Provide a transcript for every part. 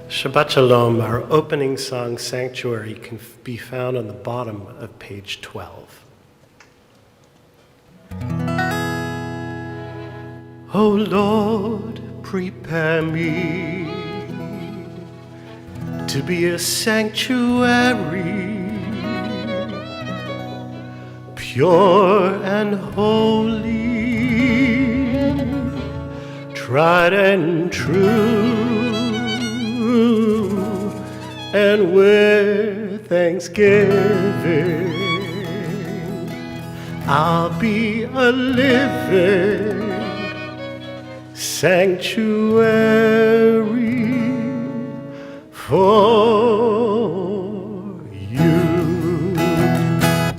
Shabbat Shalom, our opening song, Sanctuary, can be found on the bottom of page 12. O Lord, prepare me to be a sanctuary, pure and holy, tried and true. And with thanksgiving, I'll be a living sanctuary for you.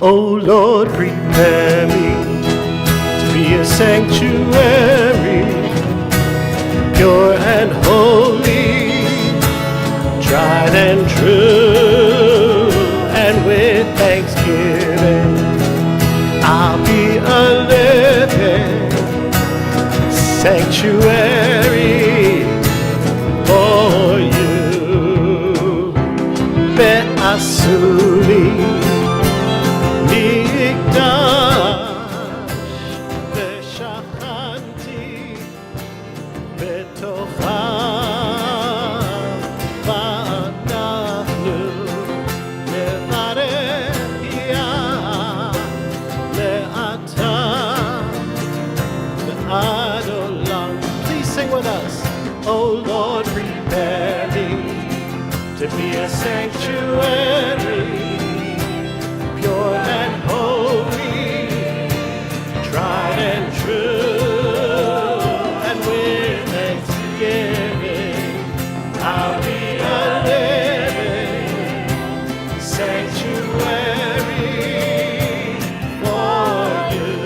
Oh Lord, prepare me to be a sanctuary, pure and holy, tried and true, and with thanksgiving, I'll be a living sanctuary for you. Be'asuri mikdash ve'shachanti betocham. Oh Lord, prepare me to be a sanctuary, pure and holy, tried and true, and with thanksgiving, I'll be a living sanctuary for you,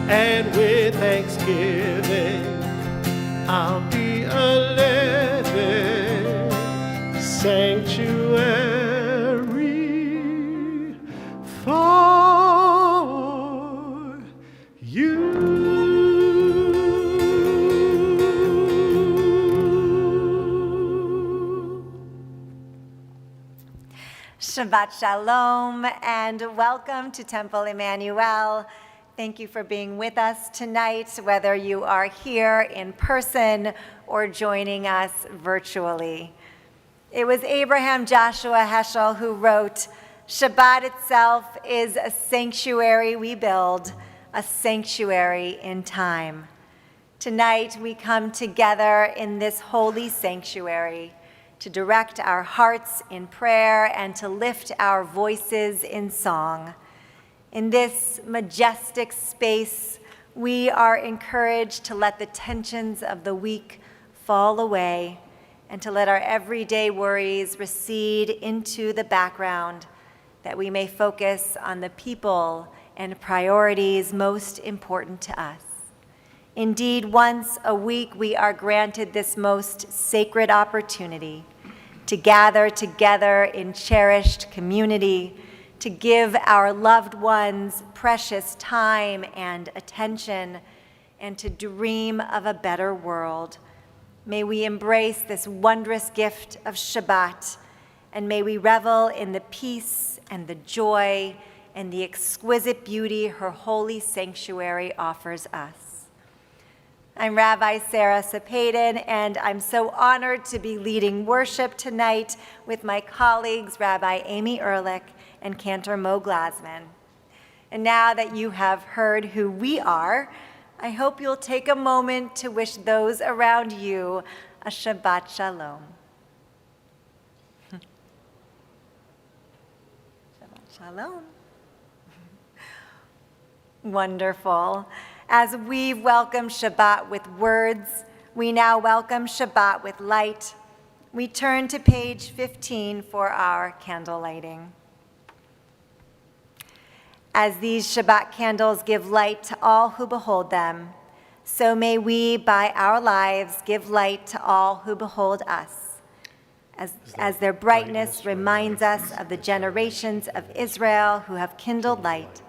and with thanksgiving, I'll be a living sanctuary for you. Shabbat Shalom and welcome to Temple Emanu-El. Thank you for being with us tonight, whether you are here in person or joining us virtually. It was Abraham Joshua Heschel who wrote, "Shabbat itself is a sanctuary we build, a sanctuary in time." Tonight we come together in this holy sanctuary to direct our hearts in prayer and to lift our voices in song. In this majestic space, we are encouraged to let the tensions of the week fall away and to let our everyday worries recede into the background, that we may focus on the people and priorities most important to us. Indeed, once a week, we are granted this most sacred opportunity to gather together in cherished community, to give our loved ones precious time and attention, and to dream of a better world. May we embrace this wondrous gift of Shabbat, and may we revel in the peace and the joy and the exquisite beauty her holy sanctuary offers us. I'm Rabbi Sarah Sapadin, and I'm so honored to be leading worship tonight with my colleagues, Rabbi Amy Ehrlich and Cantor Mo Glasman. And now that you have heard who we are, I hope you'll take a moment to wish those around you a Shabbat Shalom. Shabbat Shalom. Wonderful. As we welcome Shabbat with words, we now welcome Shabbat with light. We turn to page 15 for our candle lighting. As these Shabbat candles give light to all who behold them, so may we, by our lives, give light to all who behold us. As their brightness reminds us of the generations of Israel who have kindled light,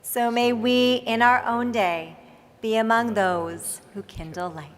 so may we, in our own day, be among those who kindle light.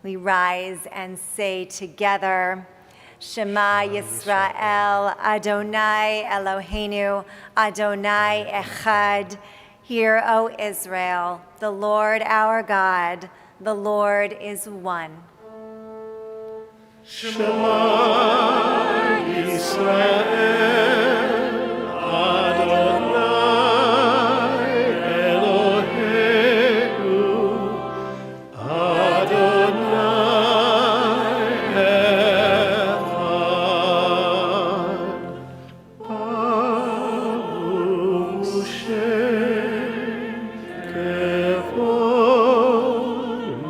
We rise and say together, Shema Yisrael, Adonai Eloheinu, Adonai Echad. Hear, O Israel, the Lord our God, the Lord is one. Shema Yisrael, Adonai Eloheinu, Adonai Echad. Baruch Shem Kevod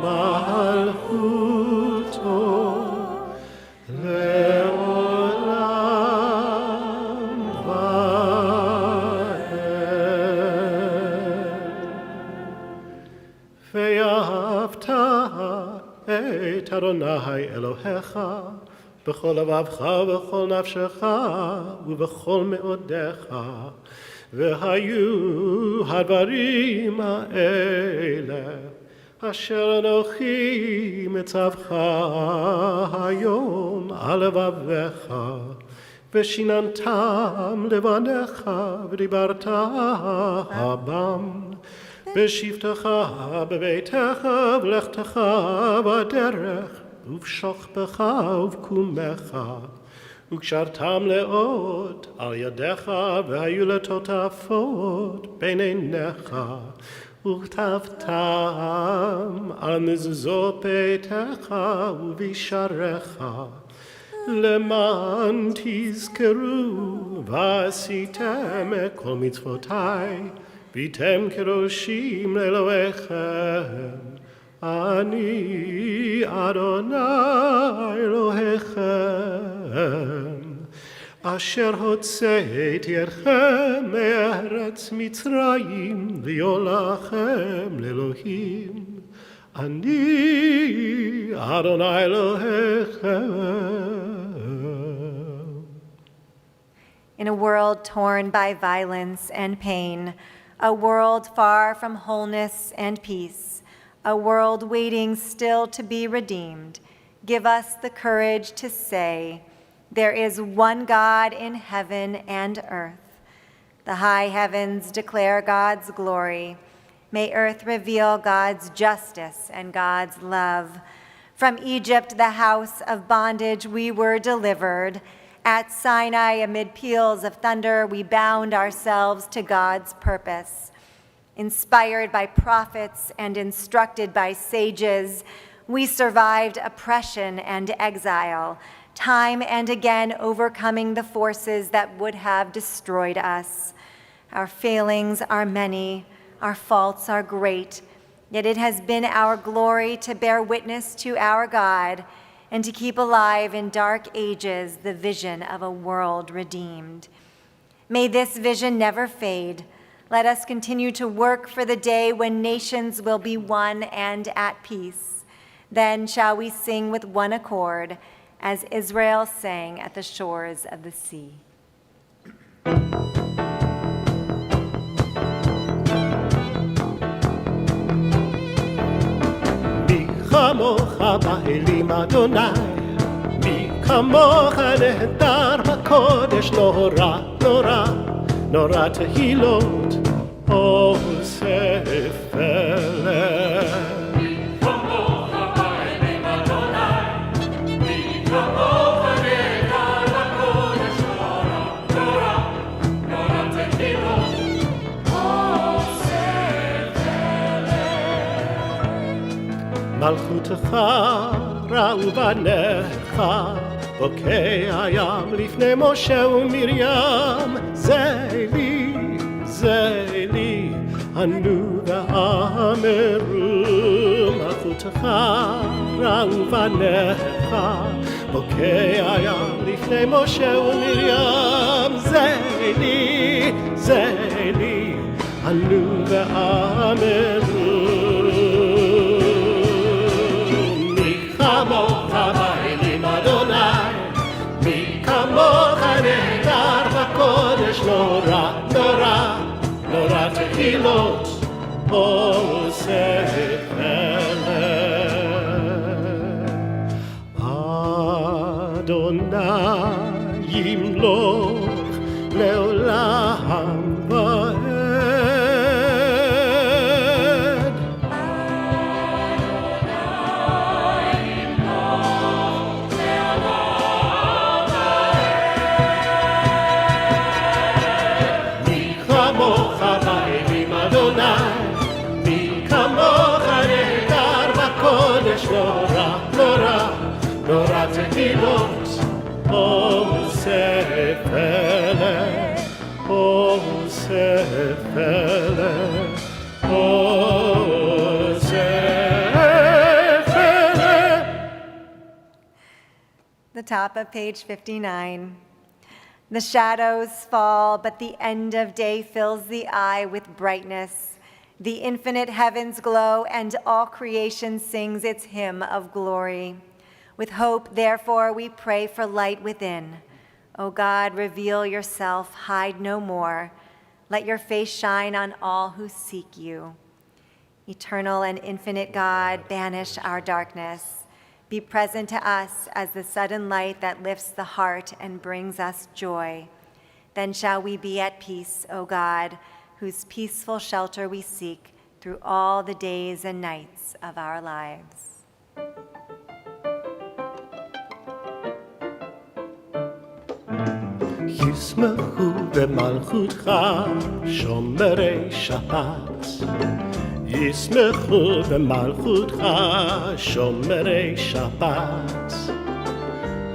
Malchuto Le'olam va'ed. Ve'ahavta et Adonai Elohecha b'chol levavcha v'chol nafshecha u'v'chol me'odecha v'hayu hadvarim ha'ele asher anochi mitzavcha hayom al levavecha v'shinantam levanecha v'dibarta habam בשבתך בביתך ולכתך בדרך ובשוכבך ובקומך וקשרתם לאות על ידיך והיו לטוטפות בין עיניך וכתבתם על מזוזות ביתך ובשעריך למען תזכרו ועשיתם את כל מצוותיי ויתם כראשים לאלוהיכם, אני אדוני אלוהיכם, אשר הוצאתי אתכם מארץ מצרים ויולכם לאלוהים, אני אדוני אלוהיכם. In a world torn by violence and pain, a world far from wholeness and peace, a world waiting still to be redeemed, give us the courage to say, there is one God in heaven and earth. The high heavens declare God's glory. May earth reveal God's justice and God's love. From Egypt, the house of bondage, we were delivered. At Sinai, amid peals of thunder, we bound ourselves to God's purpose. Inspired by prophets and instructed by sages, we survived oppression and exile, time and again overcoming the forces that would have destroyed us. Our failings are many, our faults are great, yet it has been our glory to bear witness to our God and to keep alive in dark ages the vision of a world redeemed. May this vision never fade. Let us continue to work for the day when nations will be one and at peace. Then shall we sing with one accord, as Israel sang at the shores of the sea. כמוך באלים אדוני, מי כמוך נהדר בקודש, נורא, נורא, נורא תהילות, עושה פלא. מי כמוך באלים אדוני, מי כמוך נהדר בקודש, נורא, נורא, נורא תהילות, עושה מלכותך ראו בניך, בוקע הים לפני משה ומרים, זה לי, ענו ואמרו, מלכותך ראו בניך, בוקע הים לפני משה ומרים, זה לי, ענו ואמרו. כמוך באלים אדוני, מי כמוך נהדר בקודש, נורא, נורא, נורא תהילות, עושה פלא. אדוני ימלוך לעולם ועד. מי כמוך באלים אדוני, מי כמוך נהדר בקודש, נורא נורא נורא תהילות, עושה פלא, עושה פלא, עושה פלא. The top of page 59. The shadows fall, but the end of day fills the eye with brightness. The infinite heavens glow, and all creation sings its hymn of glory. With hope, therefore, we pray for light within. O God, reveal yourself, hide no more. Let your face shine on all who seek you. Eternal and infinite God, banish our darkness. Be present to us as the sudden light that lifts the heart and brings us joy. Then shall we be at peace, O God, whose peaceful shelter we seek through all the days and nights of our lives. ישמחו במלכותך שומרי שבת, ישמחו במלכותך שומרי שבת,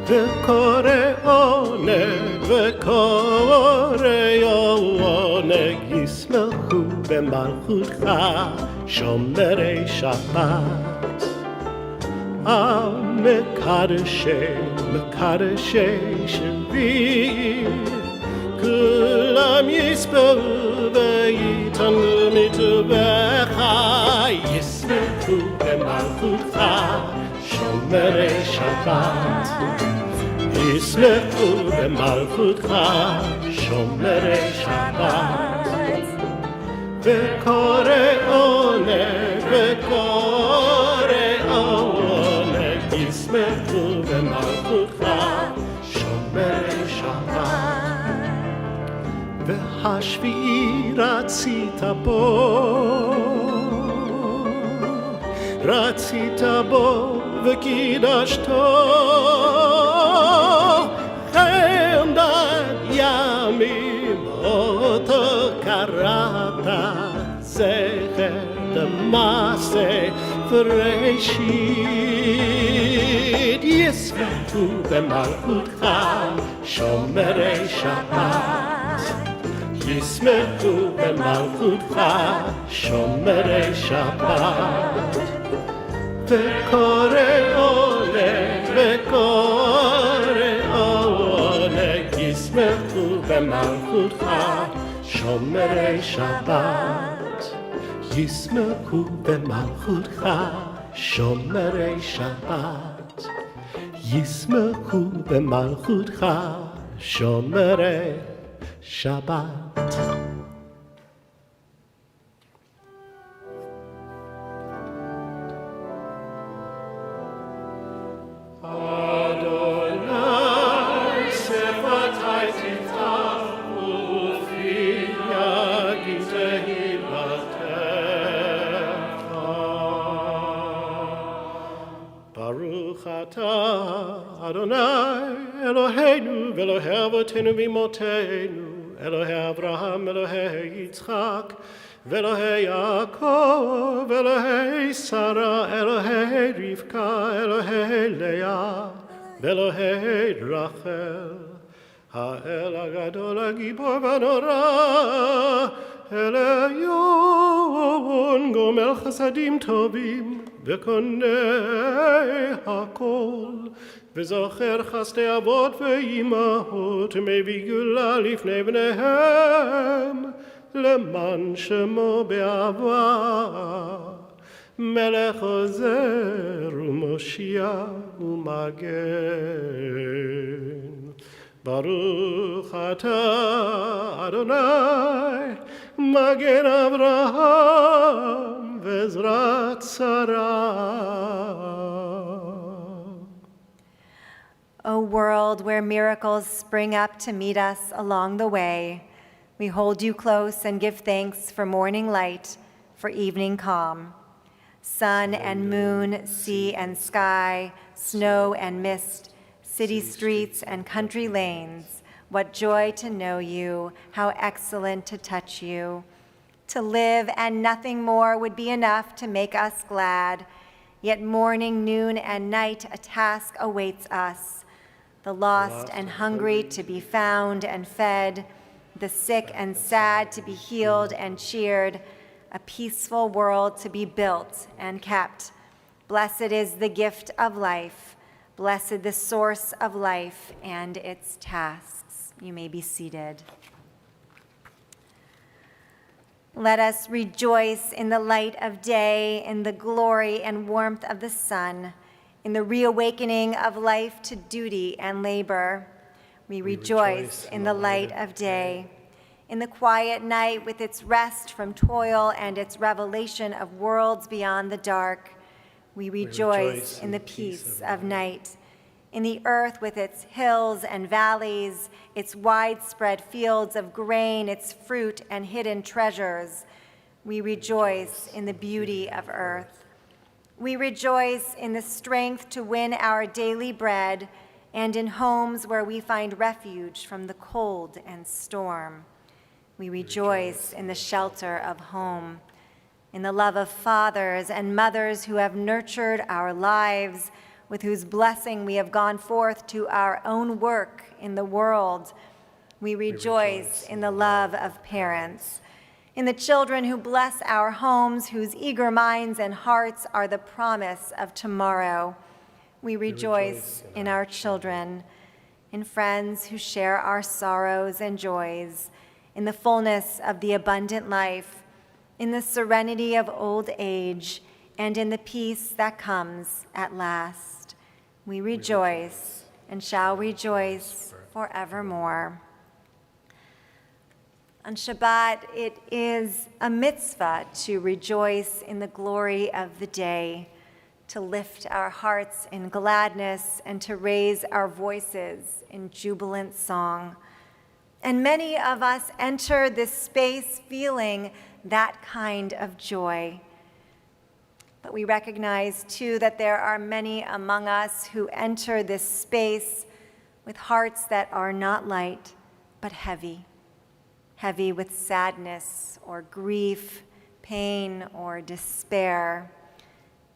וקורא עונג וקורא עונג, ישמחו במלכותך שומרי שבת. מקדשי מקדשי שבי, כולם יספרו ויתענגו מטובך, ישמחו במלכותך שומרי שבת, ישמחו במלכותך שומרי שבת, וקורא עונג וקורא עונג, ישמחו במלכותך שומרי שבת. והשביעי רצית בו, רצית בו וקידשתו, חמדת ימים אותו קראת, זכר למעשה בראשית. ישמחו במלכותך שומרי שבת, ישמחו במלכותך שומרי שבת, וקורא עונג וקורא עונג, ישמחו במלכותך שומרי שבת, ישמחו במלכותך שומרי שבת, ישמחו במלכותך שומרי שבת. Adonai Eloheinu ve'Elohei Avotenu v'Imotenu, Elohei Avraham, Elohei Yitzchak, ve'Elohei Yaakov, Elohei Sarah, Elohei Rivka, Elohei Leah, ve'Elohei Rachel, Ha'el Agadol Hagibor v'Hanora, Elion Gomel Chasadim Tovim, וקונה הכל, וזוכר חסדי אבות ואימהות, מביא גאולה לפני בניהם, למען שמו באהבה, מלך עוזר ומושיע ומגן. ברוך אתה אדוני, מגן אברהם ועזרת שרה. O world where miracles spring up to meet us along the way, we hold you close and give thanks for morning light, for evening calm. Sun and moon, sea and sky, snow and mist, city streets and country lanes, what joy to know you, how excellent to touch you. To live and nothing more would be enough to make us glad, yet morning, noon, and night a task awaits us. The lost and hungry to be found and fed, the sick and sad to be healed and cheered, a peaceful world to be built and kept. Blessed is the gift of life, blessed the source of life and its tasks. You may be seated. Let us rejoice in the light of day, in the glory and warmth of the sun, in the reawakening of life to duty and labor. We rejoice in the light of day, in the quiet night with its rest from toil and its revelation of worlds beyond the dark. We rejoice in the peace of night, in the earth with its hills and valleys, its widespread fields of grain, its fruit and hidden treasures. We rejoice in the beauty of earth. We rejoice in the strength to win our daily bread and in homes where we find refuge from the cold and storm. We rejoice in the shelter of home, in the love of fathers and mothers who have nurtured our lives, with whose blessing we have gone forth to our own work in the world. We rejoice in the love of parents, in the children who bless our homes, whose eager minds and hearts are the promise of tomorrow. We rejoice in our children, in friends who share our sorrows and joys, in the fullness of the abundant life, in the serenity of old age, and in the peace that comes at last. We rejoice and shall rejoice forevermore. On Shabbat, it is a mitzvah to rejoice in the glory of the day, to lift our hearts in gladness and to raise our voices in jubilant song. And many of us enter this space feeling that kind of joy. But we recognize, too, that there are many among us who enter this space with hearts that are not light, but heavy with sadness or grief, pain or despair.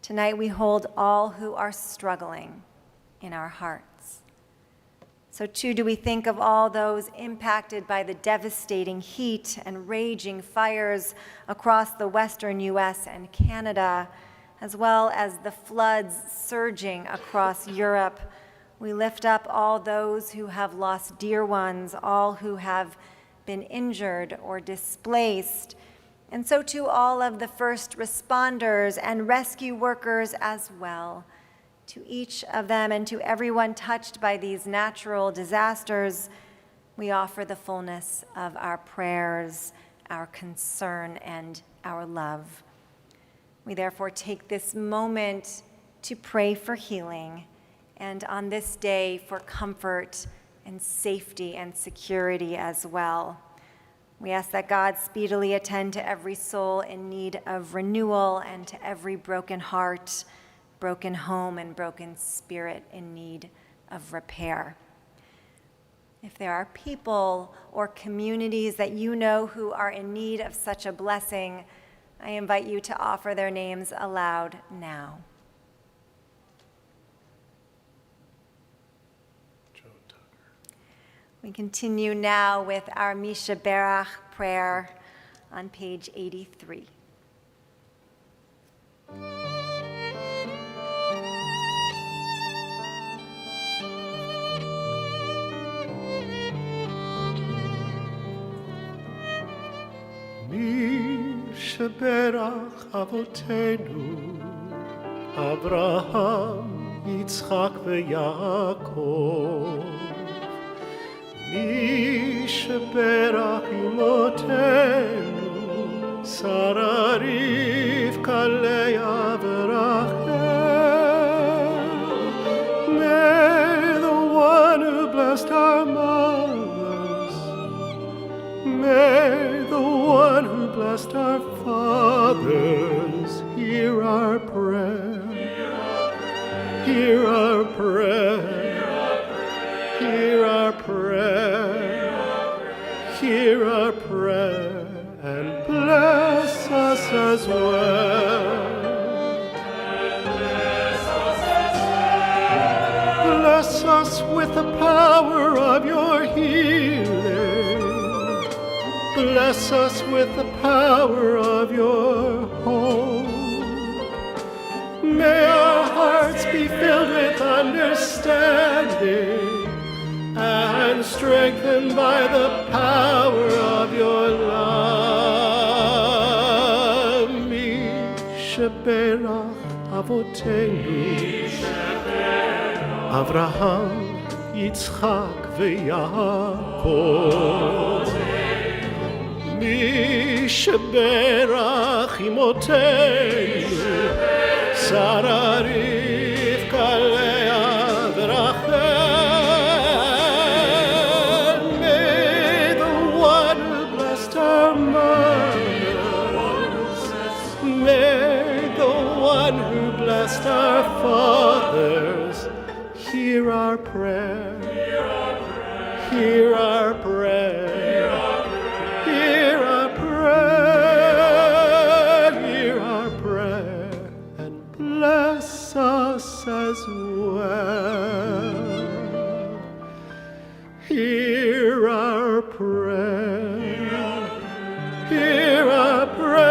Tonight we hold all who are struggling in our hearts. So too do we think of all those impacted by the devastating heat and raging fires across the western U.S. and Canada, as well as the floods surging across Europe. We lift up all those who have lost dear ones, all who have been injured or displaced, and so too all of the first responders and rescue workers as well. To each of them and to everyone touched by these natural disasters, we offer the fullness of our prayers, our concern, and our love. We therefore take this moment to pray for healing, and on this day for comfort and safety and security as well. We ask that God speedily attend to every soul in need of renewal and to every broken heart, broken home, and broken spirit in need of repair. If there are people or communities that you know who are in need of such a blessing, I invite you to offer their names aloud now. We continue now with our Misha Berach prayer on page 83. Misha Berach Avotenu, Abraham, Yitzchak veYaakov. מי שברח אמותינו, שרה רבקה לאה ורחל. May the blessed our mothers. May the one who blessed our fathers hear our prayer. Hear our prayer. Hear our prayer. Hear our prayer and bless us as well. Bless us with the power of your healing. Bless us with the power of your hope. May our hearts be filled with understanding and strengthened by the power of your love. Mi sheberach avotenu Avraham, Yitzchak veYaakov. Mi sheberach imotenu Sara, Rivka, Leah, Rachel. May the one who blessed our mothers, may the one who blessed our fathers hear our prayer. Hear our prayer. Hear our prayer. Hear our prayer. Bless us as well. Hear our prayer. Hear our prayer.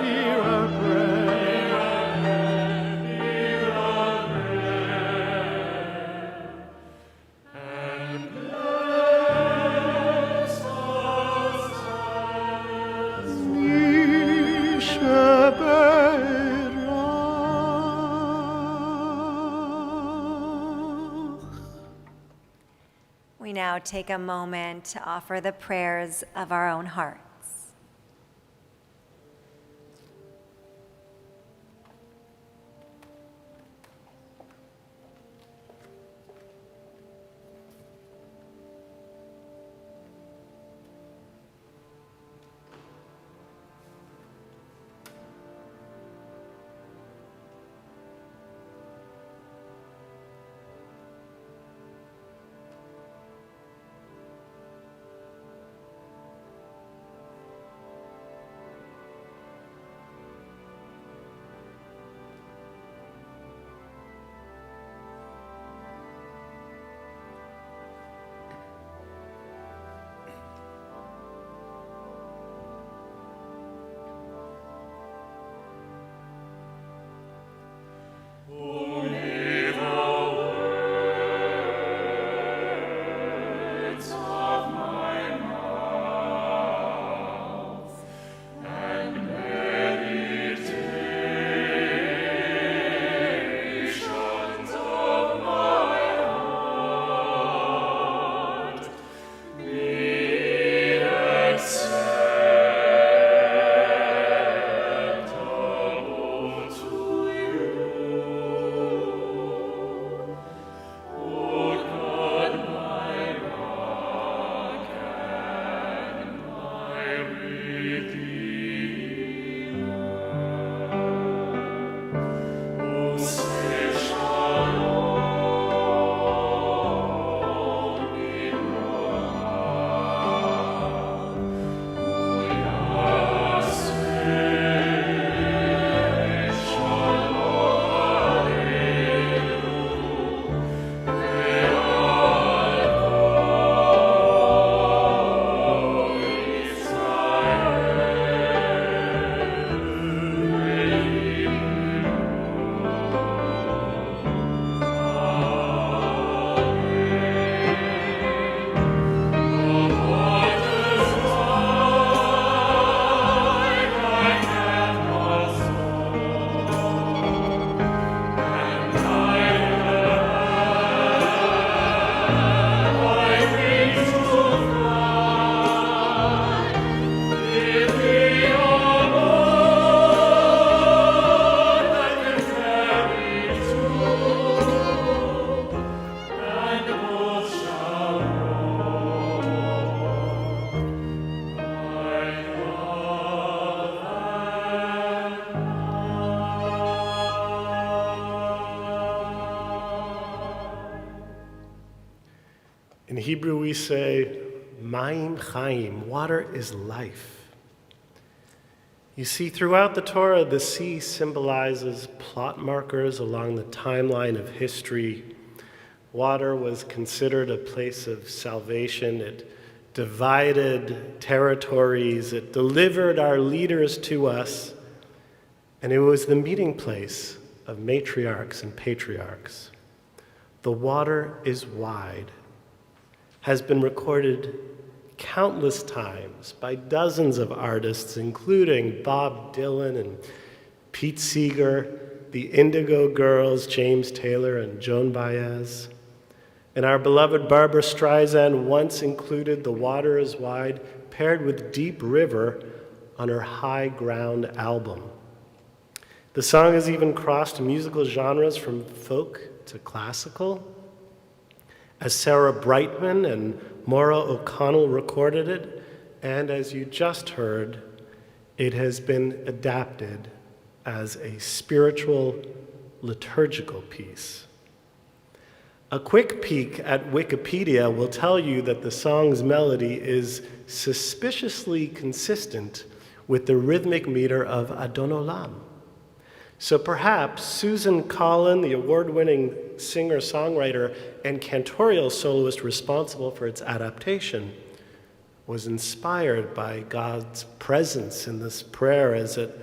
Hear our prayer. Hear our prayer. And bless us as we Shabbat. We now take a moment to offer the prayers of our own hearts. In Hebrew, we say, Mayim Chaim, water is life. You see, throughout the Torah, the sea symbolizes plot markers along the timeline of history. Water was considered a place of salvation. It divided territories. It delivered our leaders to us. And it was the meeting place of matriarchs and patriarchs. The water is wide has been recorded countless times by dozens of artists, including Bob Dylan and Pete Seeger, the Indigo Girls, James Taylor and Joan Baez. And our beloved Barbra Streisand once included The Water is Wide, paired with Deep River on her High Ground album. The song has even crossed musical genres from folk to classical. As Sarah Brightman and Maura O'Connell recorded it, and as you just heard, it has been adapted as a spiritual, liturgical piece. A quick peek at Wikipedia will tell you that the song's melody is suspiciously consistent with the rhythmic meter of Adon Olam. So perhaps Susan Collin, the award-winning singer-songwriter and cantorial soloist responsible for its adaptation, was inspired by God's presence in this prayer as it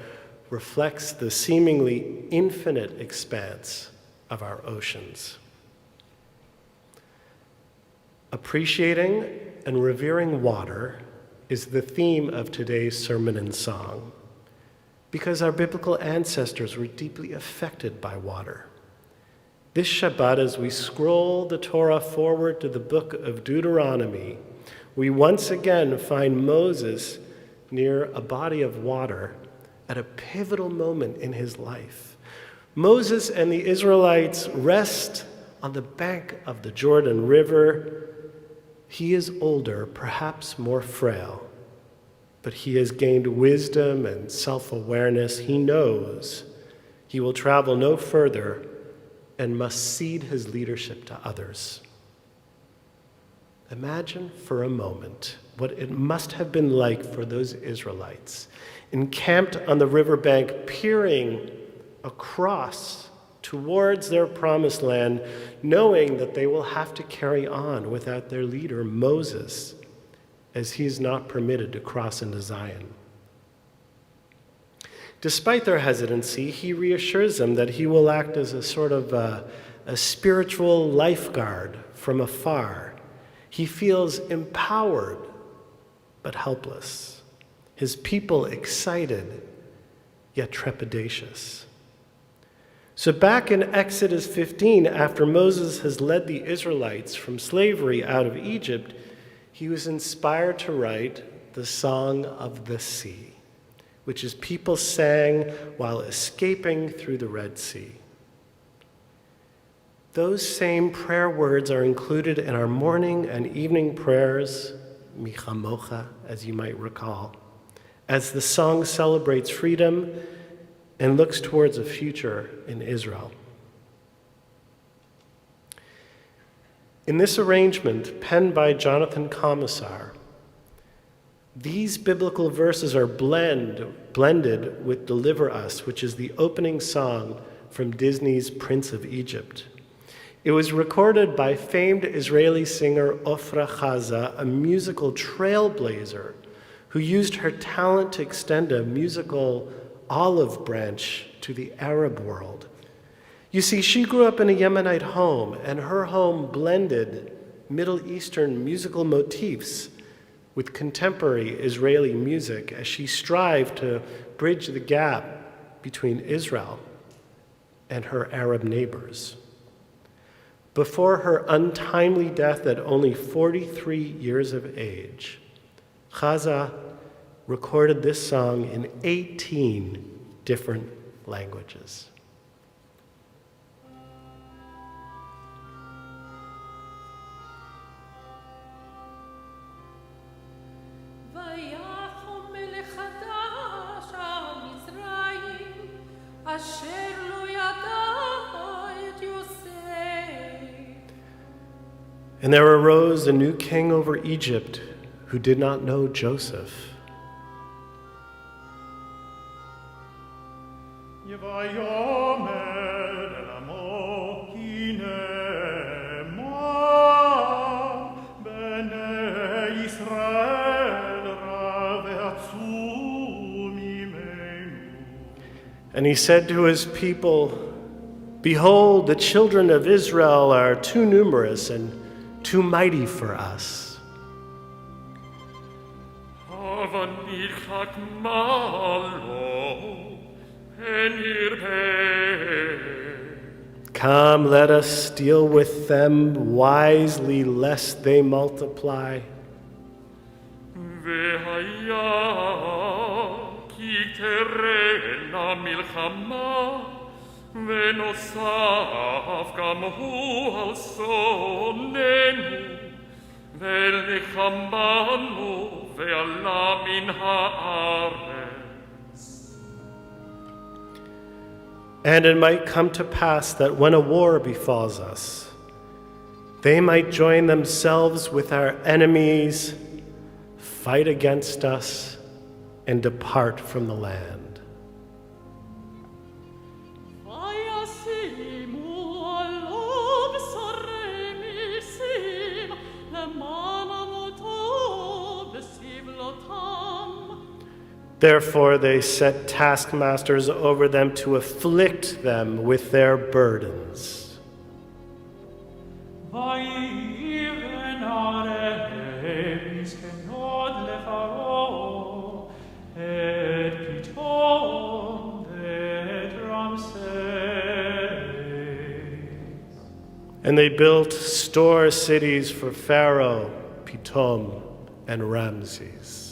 reflects the seemingly infinite expanse of our oceans. Appreciating and revering water is the theme of today's sermon and song, because our biblical ancestors were deeply affected by water. This Shabbat, as we scroll the Torah forward to the book of Deuteronomy, we once again find Moses near a body of water at a pivotal moment in his life. Moses and the Israelites rest on the bank of the Jordan River. He is older, perhaps more frail, but he has gained wisdom and self-awareness. He knows he will travel no further and must cede his leadership to others. Imagine for a moment what it must have been like for those Israelites, encamped on the riverbank, peering across towards their promised land, knowing that they will have to carry on without their leader, Moses, as he is not permitted to cross into Zion. Despite their hesitancy, he reassures them that he will act as a sort of a spiritual lifeguard from afar. He feels empowered but helpless, his people excited yet trepidatious. So back in Exodus 15, after Moses has led the Israelites from slavery out of Egypt, he was inspired to write the Song of the Sea, which his people sang while escaping through the Red Sea. Those same prayer words are included in our morning and evening prayers, Michamocha, as you might recall, as the song celebrates freedom and looks towards a future in Israel. In this arrangement, penned by Jonathan Commissar, these biblical verses are blended with Deliver Us, which is the opening song from Disney's Prince of Egypt. It was recorded by famed Israeli singer Ofra Chaza, a musical trailblazer who used her talent to extend a musical olive branch to the Arab world. You see, she grew up in a Yemenite home, and her home blended Middle Eastern musical motifs with contemporary Israeli music as she strived to bridge the gap between Israel and her Arab neighbors. Before her untimely death at only 43 years of age, Chaza recorded this song in 18 different languages. And there arose a new king over Egypt who did not know Joseph. And he said to his people, "Behold, the children of Israel are too numerous and too mighty for us. Come, let us deal with them wisely, lest they multiply." ונוסף גם הוא על שונאינו, ונחמנו ועלה מן הארץ. And it might come to pass that when a war befalls us, they might join themselves with our enemies, fight against us, and depart from the land. Therefore they set taskmasters over them to afflict them with their burdens. And they built store cities for Pharaoh, Pitom, and Ramses.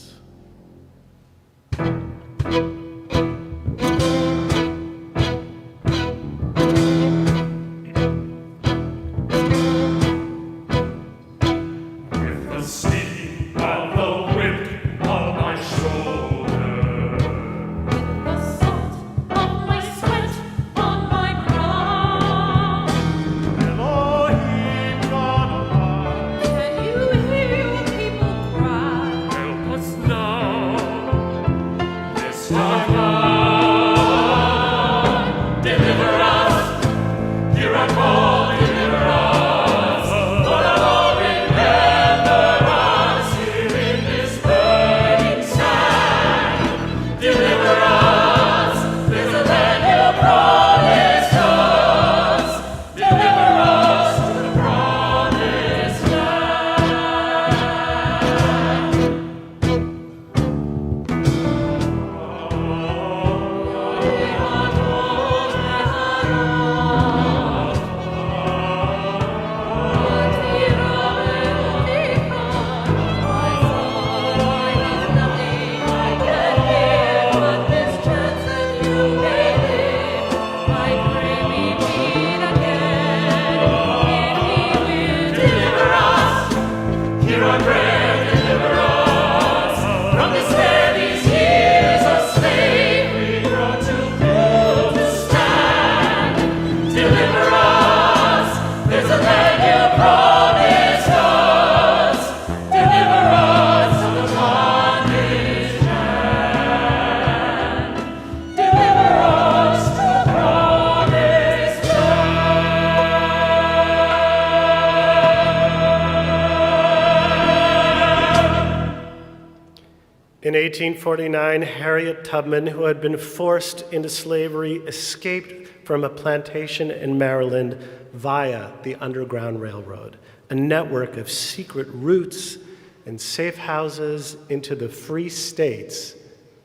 In 1849, Harriet Tubman, who had been forced into slavery, escaped from a plantation in Maryland via the Underground Railroad, a network of secret routes and safe houses into the free states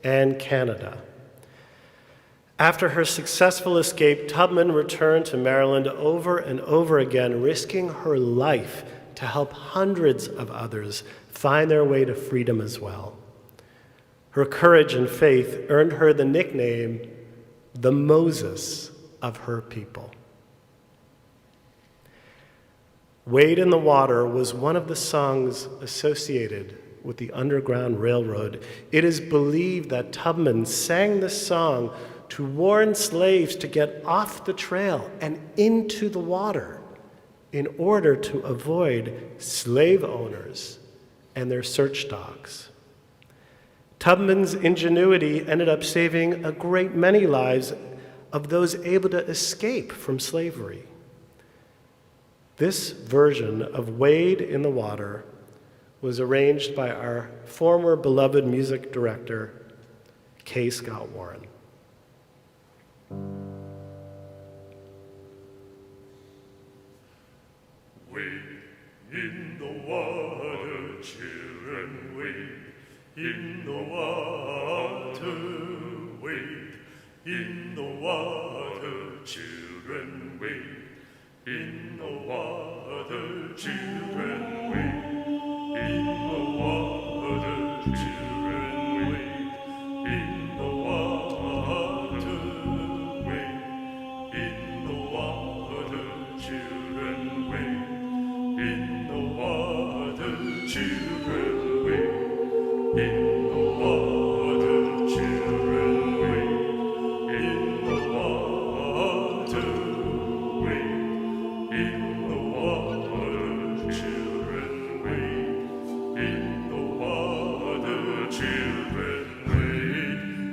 and Canada. After her successful escape, Tubman returned to Maryland over and over again, risking her life to help hundreds of others find their way to freedom as well. Her courage and faith earned her the nickname, the Moses of her people. Wade in the Water was one of the songs associated with the Underground Railroad. It is believed that Tubman sang this song to warn slaves to get off the trail and into the water in order to avoid slave owners and their search dogs. Tubman's ingenuity ended up saving a great many lives of those able to escape from slavery. This version of Wade in the Water was arranged by our former beloved music director, K. Scott Warren. Wade in the water, children, wade in the water, wade in the water, children, wade in the water, children, wade in the water, children, wade in the water, wade in the water, children, wade in the water, children, wade in the water, children, wade in the water, wade in the water, children, wade in the water, children, wade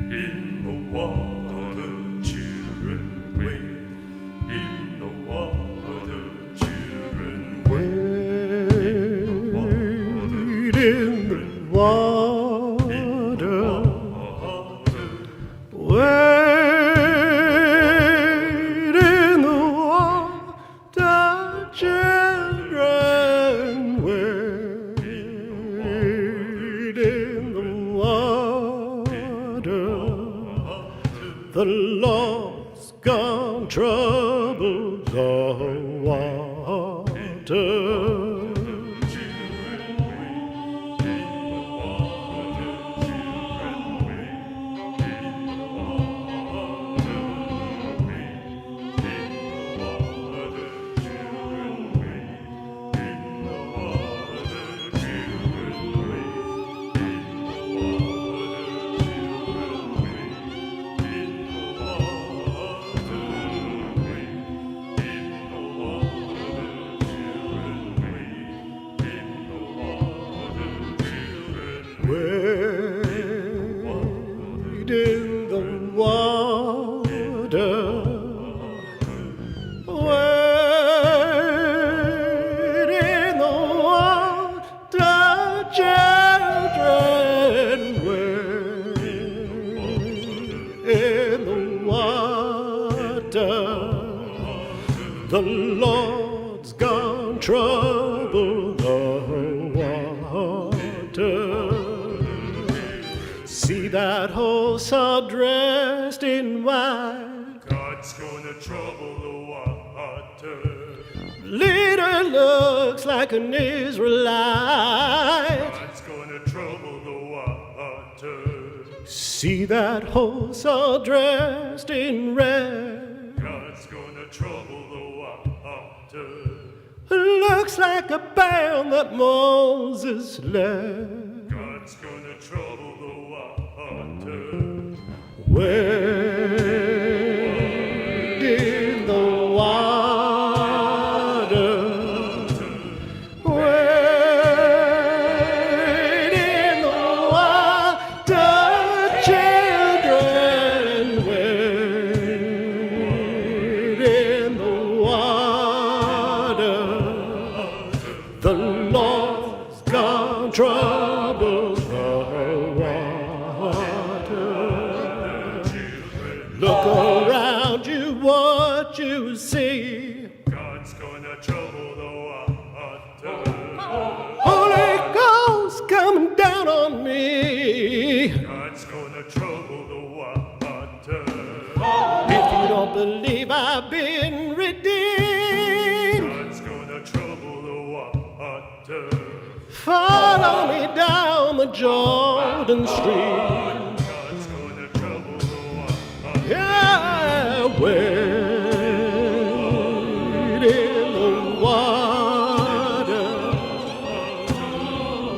in the water, children, wade in the water, children, Wade in the water, wade in the water, children, wade in the water. The Lord's gone trouble the water. Wade in the water, wade in the water, children, wade in the water. The Lord's gone trouble the water. See that horse all dressed in white. God's gonna trouble the water. Leader looks like an Israelite. God's gonna trouble the water. See that horse all dressed in red. God's gonna trouble the water. Looks like a band that Moses led. God's gonna trouble the water. Wade in the water, wade in the water, children, wade in the water. The Lord's gone trouble the water. Look around you, what you see. God's gonna trouble the water. Holy Ghost coming down on me. God's gonna trouble the water. If you don't believe I've been redeemed, God's gonna trouble the water. follow me down the Jordan stream. God's gonna trouble the water. Yeah, wade in the water,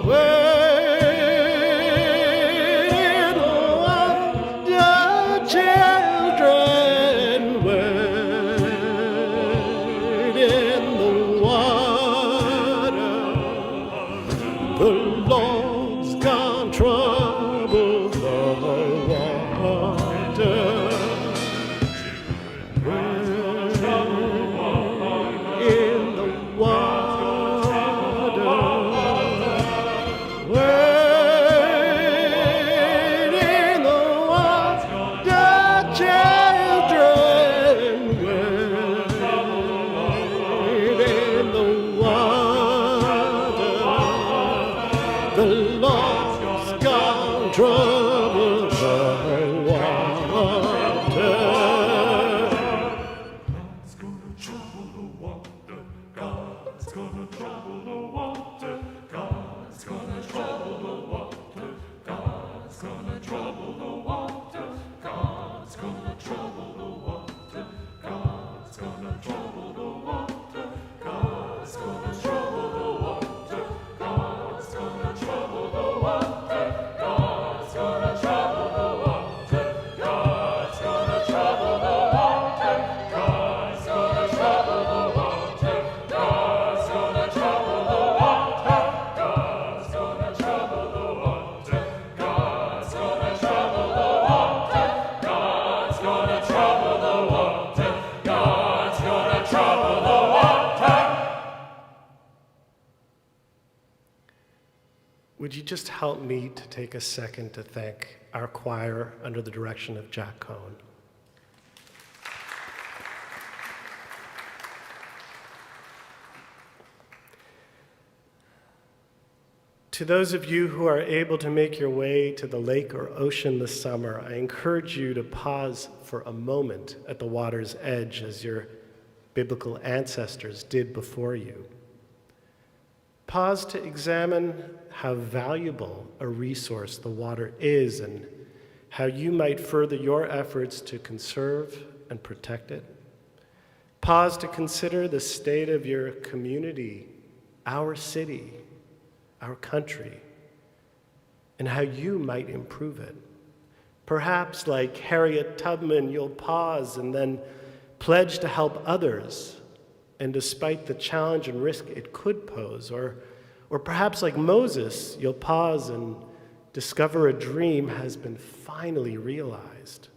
wade in the water, children, wade in the water. The Lord's gone trouble the water. In the water. Wade in the water, children. Wade in the water. The Lord's gone trouble the water. God's gonna trouble the water. God's gonna trouble the water. God's gonna trouble the water. God's gonna trouble the water. God's gonna trouble the water. God's gonna trouble the water. God's gonna trouble the water. God's gonna trouble the water. God's gonna trouble the water. God's gonna trouble the water. God's gonna trouble the water. God's gonna trouble the water. God's gonna trouble the water. God's gonna trouble the water. God's gonna trouble the water. God's gonna trouble the water. Would you just help me to take a second to thank our choir under the direction of Jack Cohn? To those of you who are able to make your way to the lake or ocean this summer, I encourage you to pause for a moment at the water's edge as your biblical ancestors did before you. Pause to examine how valuable a resource the water is and how you might further your efforts to conserve and protect it. Pause to consider the state of your community, our city, our country, and how you might improve it. Perhaps, like Harriet Tubman, you'll pause and then pledge to help others, and despite the challenge and risk it could pose, or perhaps like Moses, you'll pause and discover a dream has been finally realized.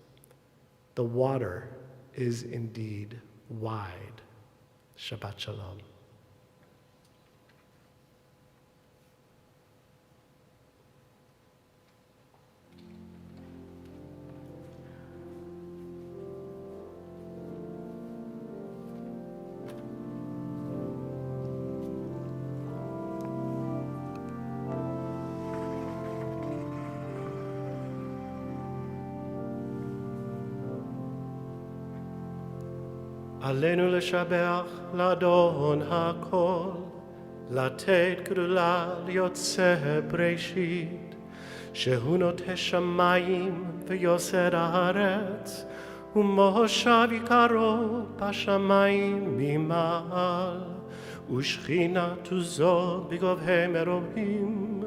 The water is indeed wide. Shabbat Shalom. עלינו לשבח לאדון הכל, לתת גדולה ליוצא בראשית, שהוא נוטה שמיים ויוסד הארץ, ומושב עיקרו בשמיים ממעל, ושכינתו זו בגבהי מרומים,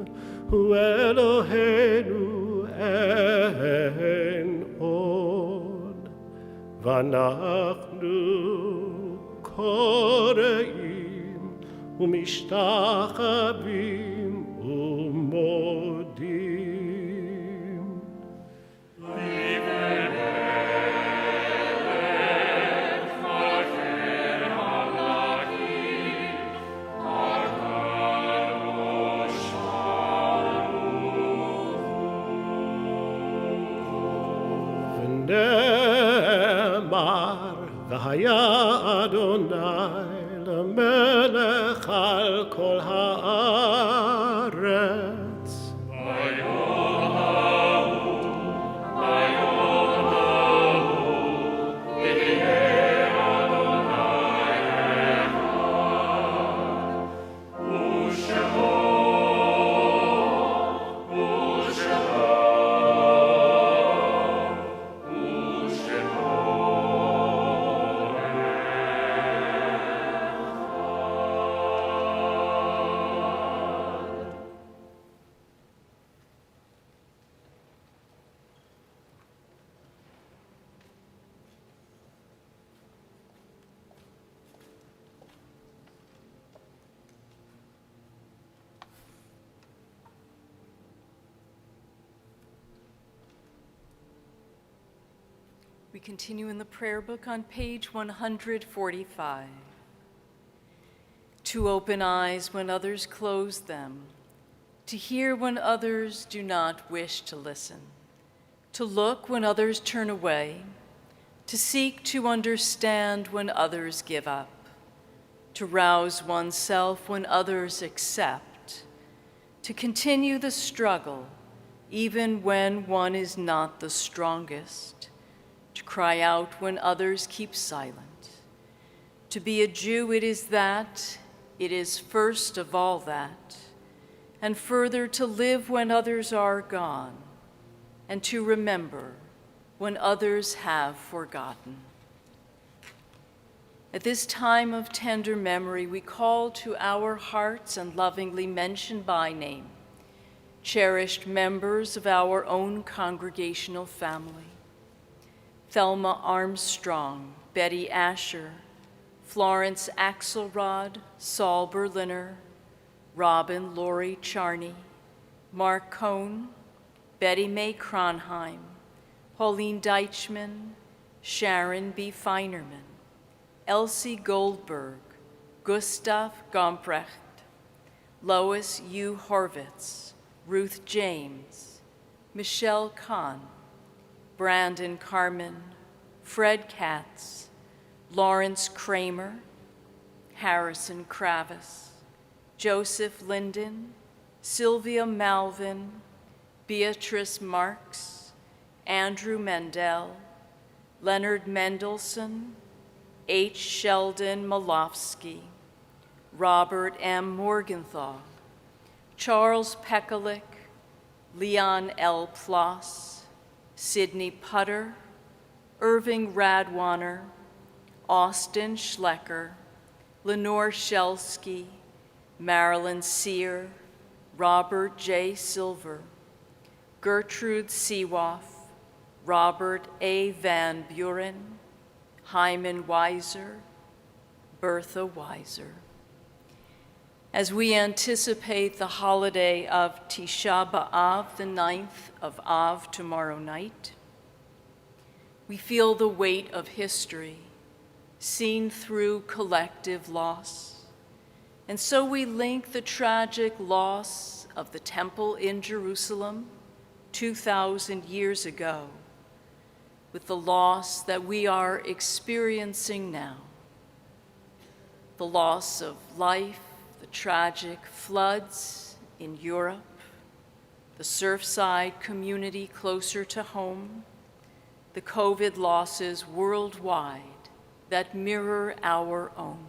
הוא אלוהינו אין עוד. ואנחנו קוראים ומשתחווים ומודים. ונאמר והיה אדוני למלך על כל הארץ. We continue in the prayer book on page 145. To open eyes when others close them, to hear when others do not wish to listen, to look when others turn away, to seek to understand when others give up, to rouse oneself when others accept, to continue the struggle even when one is not the strongest, to cry out when others keep silent. To be a Jew, it is that, it is first of all that, and further to live when others are gone, and to remember when others have forgotten. At this time of tender memory, we call to our hearts and lovingly mention by name cherished members of our own congregational family. Thelma Armstrong, Betty Asher, Florence Axelrod, Saul Berliner, Robin Laurie Charney, Mark Cohn, Betty Mae Kronheim, Pauline Deichman, Sharon B. Feinerman, Elsie Goldberg, Gustav Gomprecht, Lois U. Horvitz, Ruth James, Michelle Kahn, Brandon Carmen, Fred Katz, Lawrence Kramer, Harrison Kravis, Joseph Linden, Sylvia Malvin, Beatrice Marks, Andrew Mendel, Leonard Mendelson, H. Sheldon Malofsky, Robert M. Morgenthau, Charles Pekalik, Leon L. Ploss, Sidney Putter, Irving Radwaner, Austin Schlecker, Lenore Shelsky, Marilyn Sear, Robert J. Silver, Gertrude Seewoff, Robert A. Van Buren, Hyman Weiser, Bertha Weiser. As we anticipate the holiday of Tisha B'Av, the 9th of Av, tomorrow night, we feel the weight of history seen through collective loss. And so we link the tragic loss of the temple in Jerusalem 2,000 years ago with the loss that we are experiencing now. The loss of life, the tragic floods in Europe, the Surfside community closer to home, the COVID losses worldwide that mirror our own.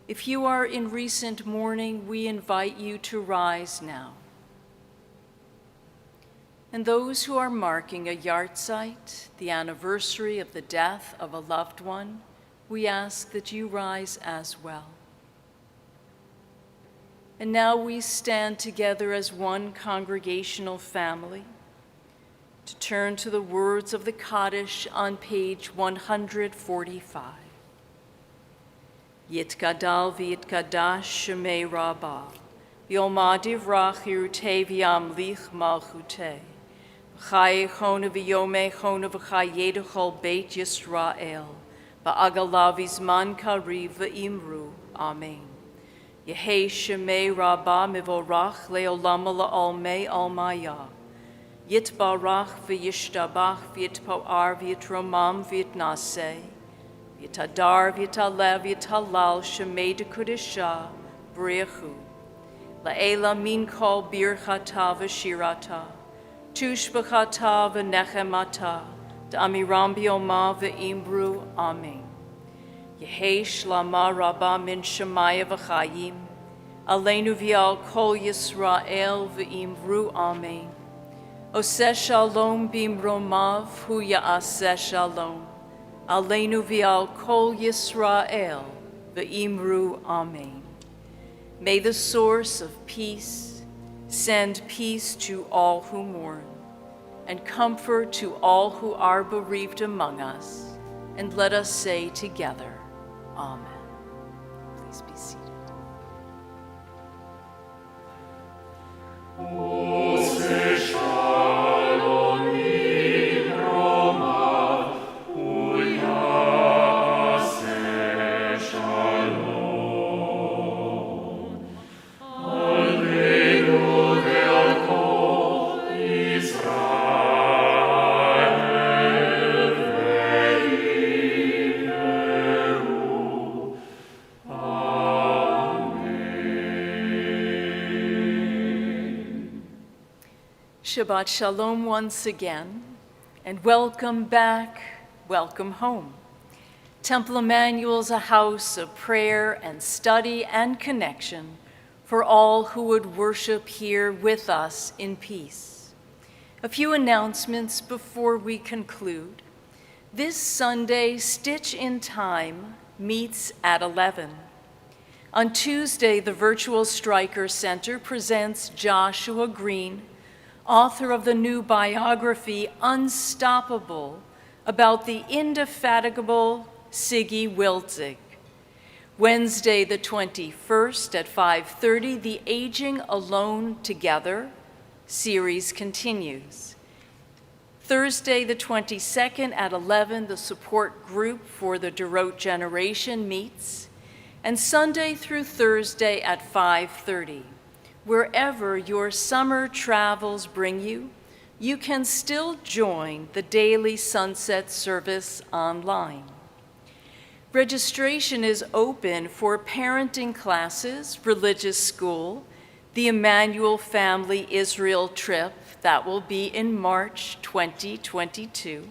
If you are in recent mourning, we invite you to rise now. And those who are marking a yahrzeit, the anniversary of the death of a loved one, we ask that you rise as well. And now we stand together as one congregational family to turn to the words of the Kaddish on page 145. Yitgadal v'yitkadash shemei rabbah, v'yomad yivrach yirutei v'yamlich malchutei, v'chayechona v'yomechona v'chayedechol beit Yisrael, v'agalav izman kariv v'imru. Amen. Yehei shemei rabbah mivorach leolam la'olmei almaya. Yitbarach v'yishtabach v'yitpoar v'yitromam v'yitnaseh. Yitadar v'yitalev v'yitalal shemei dekudisha b'riachu. La'ela min kol birchata v'shirata. Tushbachata v'nechemata. Da'amiram b'yoma v'imru. Amen. Yehei shlama rabba min shemaya v'chayim. Aleinu v'yal kol Yisrael v'imru. Amen. Oseh shalom bimromav hu ya'aseh shalom. Aleinu v'al kol Yisrael v'imru. Amen. May the source of peace send peace to all who mourn and comfort to all who are bereaved among us. And let us say together, Amen. Please be seated. Oseh shalom bimromav Shabbat Shalom once again, and welcome back, welcome home. Temple Emanu-El is a house of prayer and study and connection for all who would worship here with us in peace. A few announcements before we conclude. This Sunday, Stitch in Time meets at 11. On Tuesday, the Virtual Striker Center presents Joshua Green, author of the new biography, Unstoppable, about the indefatigable Siggy Wilzig. Wednesday, the 21st at 5:30, the Aging Alone Together series continues. Thursday, the 22nd at 11, the support group for the Dorot generation meets. And Sunday through Thursday at 5:30. Wherever your summer travels bring you, you can still join the daily sunset service online. Registration is open for parenting classes, religious school, the Emanu-El Family Israel trip that will be in March 2022.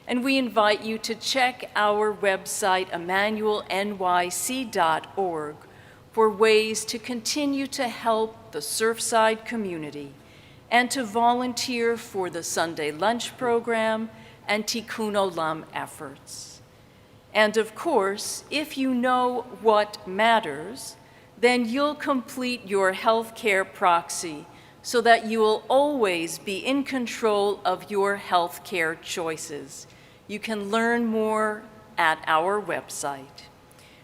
And we invite you to check our website, emmanuelnyc.org, for ways to continue to help the Surfside community and to volunteer for the Sunday lunch program and Tikkun Olam efforts. And of course, if you know what matters, then you'll complete your healthcare proxy so that you will always be in control of your healthcare choices. You can learn more at our website.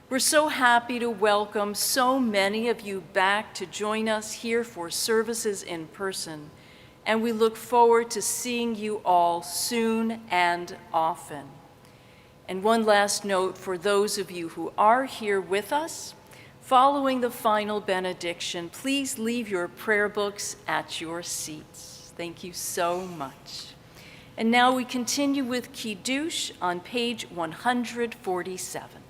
We're so happy to welcome so many of you back to join us here for services in person, and we look forward to seeing you all soon and often. And one last note for those of you who are here with us, following the final benediction, please leave your prayer books at your seats. Thank you so much. And now we continue with Kiddush on page 147.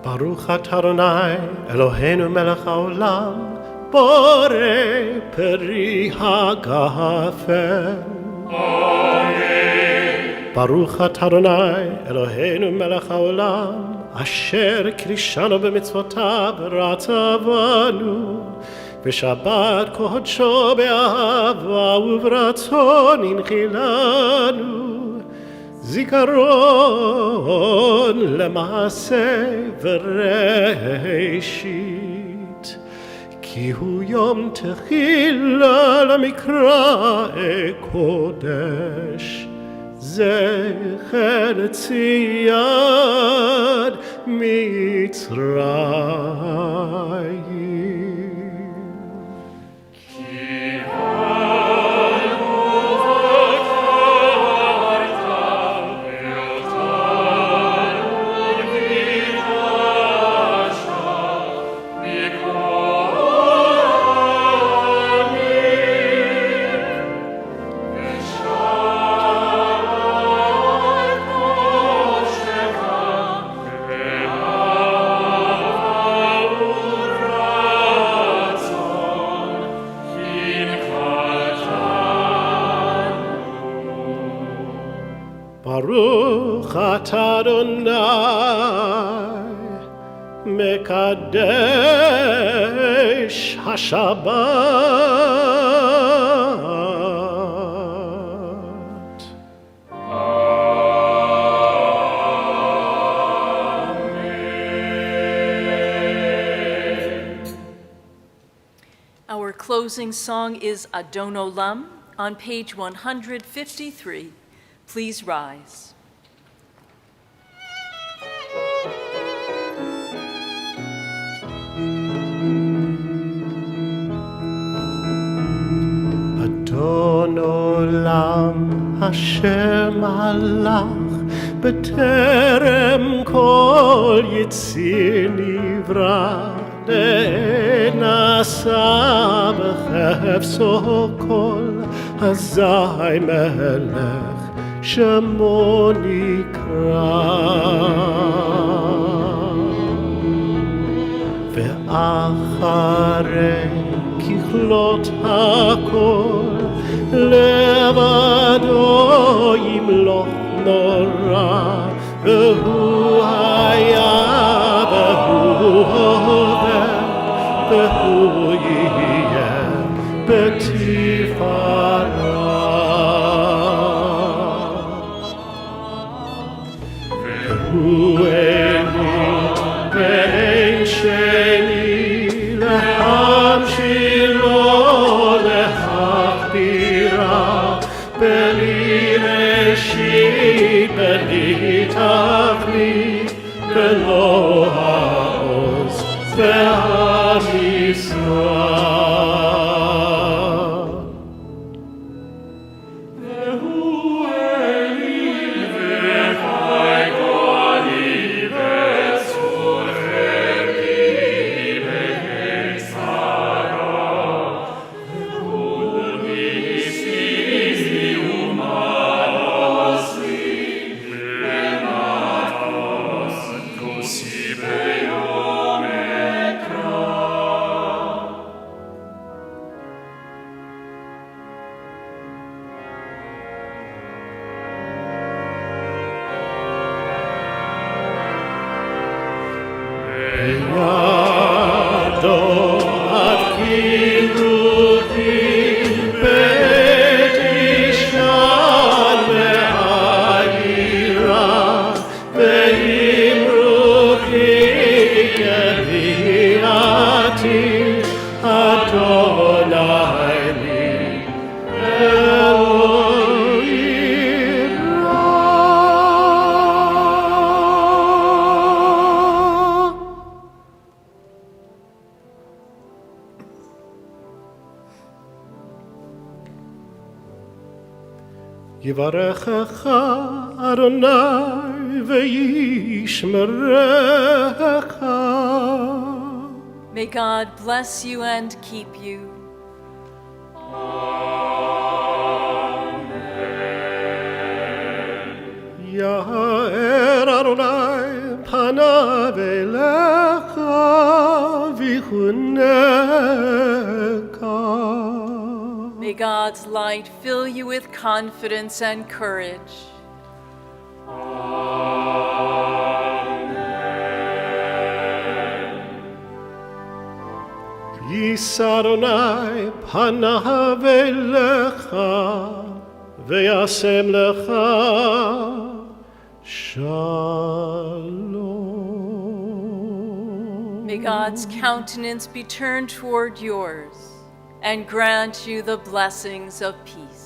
Baruch atah Adonai Eloheinu melech haolam borei peri hagafen. Amen. Baruch atah Adonai Eloheinu melech haolam asher krishanu b'mitzvotav v'rata banu v'shabbat kodsho be'ahava u'v'ratzon inchilanu zikaron lema'aseh v'reishit ki hu yom techila lemikra kodesh zecher tziyad Mitzrayim. Baruch atah Adonai Mekadesh HaShabbat. Amen. Our closing song is Adon Olam on page 153. Please rise. Adon Olam Hashem Malach B'terem kol Yitzir Nivra Nasa b'chefso kol Hazai Melech Shemo Nikra Ve'acharei ככלות הכל, לבדו ימלוך נורא, והוא היה והוא הווה, והוא יהיה בתפארה. והוא אלי ואין שני, להמשילו להכבירה, בלי ראשית בלי תכלית, ולא העוז והמשרה. יברכך אדוני וישמרך. May God bless you and keep you. יאר אדוני פניו אליך ויחונך. May God's light fill you with confidence and courage. יישא אדוני פניו אליך וישם לך שלום. May God's countenance be turned toward yours and grant you the blessings of peace.